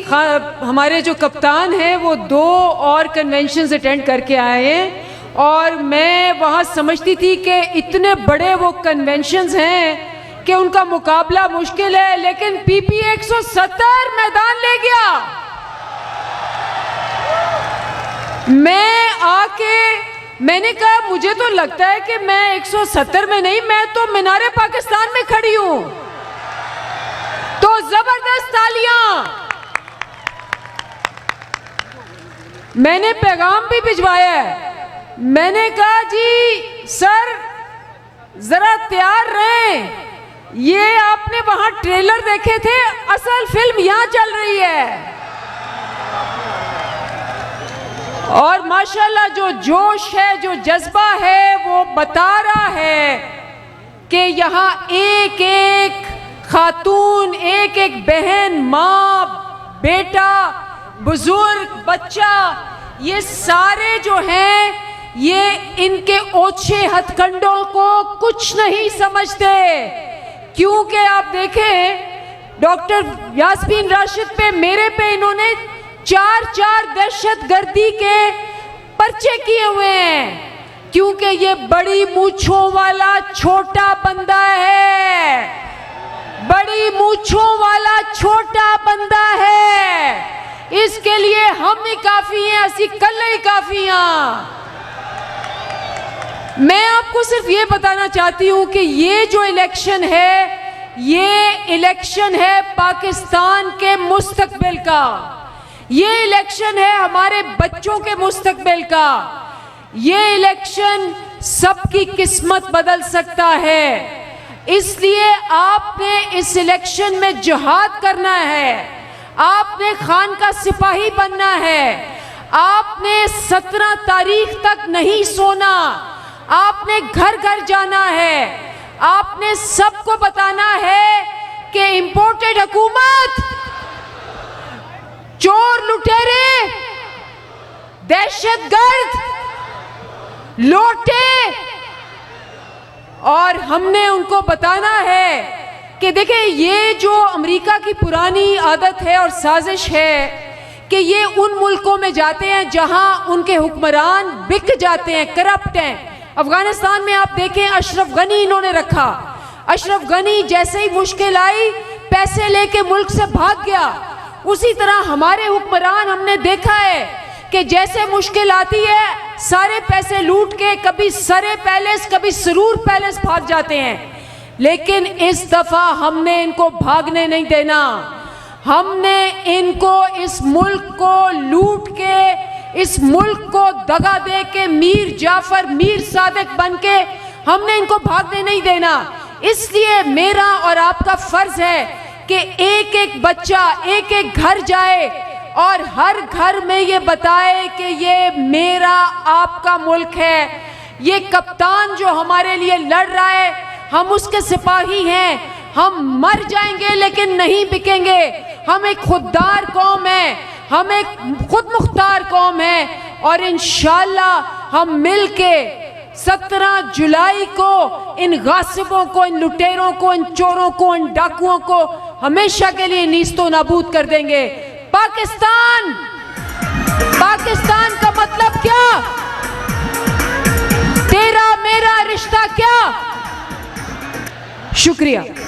हमारे जो कप्तान हैं वो 2 और कन्वेंशंस अटेंड करके आए हैं और मैं वहाँ समझती थी कि इतने बड़े वो कन्वेंशंस हैं कि उनका मुकाबला मुश्किल है, लेकिन पीपी 170 मैदान ले गया। मैंने कहा मुझे तो लगता है कि मैं 170 में नहीं, मैं तो मीनारे पाकिस्तान में खड़ी हूं। तो जबरदस्त तालियां। मैंने पैगाम भी भिजवाया है। मैंने कहा जी सर जरा तैयार रहें, ये आपने वहां ट्रेलर देखे थे, असल फिल्म यहां चल रही है। और माशाल्लाह जो जोश है, जो जज्बा है, वो बता रहा है कि यहाँ एक एक खातून, एक एक बहन, माँ, बेटा, बुजुर्ग, बच्चा, ये सारे जो हैं ये इनके ओछे हथकंडों को कुछ नहीं समझते। क्योंकि आप देखें डॉक्टर यास्मीन राशिद पे, मेरे पे इन्होंने 4 दहशतगर्दी के पर्चे किए हुए हैं, क्योंकि ये बड़ी मूंछों वाला छोटा बंदा है, बड़ी मूंछों वाला छोटा बंदा है। इसके लिए हम ही काफी हैं, असी कल ही काफी हैं। मैं आपको सिर्फ ये बताना चाहती हूं कि ये जो इलेक्शन है, ये इलेक्शन है पाकिस्तान के मुस्तकबिल का। ये इलेक्शन है हमारे बच्चों के मुस्तकबिल का। ये इलेक्शन सबकी किस्मत बदल सकता है। इसलिए आपने इस इलेक्शन में जिहाद करना है, आपने खान का सिपाही बनना है, आपने 17 तारीख तक नहीं सोना, आपने घर घर जाना है, आपने सबको बताना है कि इंपोर्टेड हुकूमत, चोर लुटेरे, दहशतगर्द, लोटे, और हमने उनको बताना है कि देखिए ये जो अमेरिका की पुरानी आदत है और साजिश है कि ये उन मुल्कों में जाते हैं जहां उनके हुक्मरान बिक जाते हैं, करप्ट हैं। अफगानिस्तान में आप देखें अशरफ गनी इन्होंने रखा। अशरफ गनी जैसे ही मुश्किल आई पैसे लेके मुल्क से भाग गया। उसी तरह हमारे हुक्मरान हमने देखा है कि जैसे मुश्किल आती है सारे पैसे लूट के कभी सरे पैलेस, कभी सरूर पैलेस भाग जाते हैं। लेकिन इस दफा हमने इनको भागने नहीं देना। हमने इनको इस मुल्क को लूट के, इस मुल्क को दगा दे के मीर जाफर, मीर सादिक बन के हमने इनको भागने नहीं देना। इसलिए मेरा और आपका फर्ज है कि एक एक बच्चा एक एक घर जाए और हर घर में ये बताए कि ये मेरा आपका मुल्क है। ये कप्तान जो हमारे लिए लड़ रहा है, हम उसके सिपाही हैं। हम मर जाएंगे लेकिन नहीं बिकेंगे। हम एक खुददार कौम है, हम एक खुद मुख्तार कौम है, और इंशाअल्लाह हम मिलके 17 जुलाई को इन गासिबों को, इन लुटेरों को, इन चोरों को, इन डाकुओं को हमेशा के लिए नीस्तो नाबूद कर देंगे। पाकिस्तान, पाकिस्तान का मतलब क्या? तेरा मेरा रिश्ता क्या? शुक्रिया।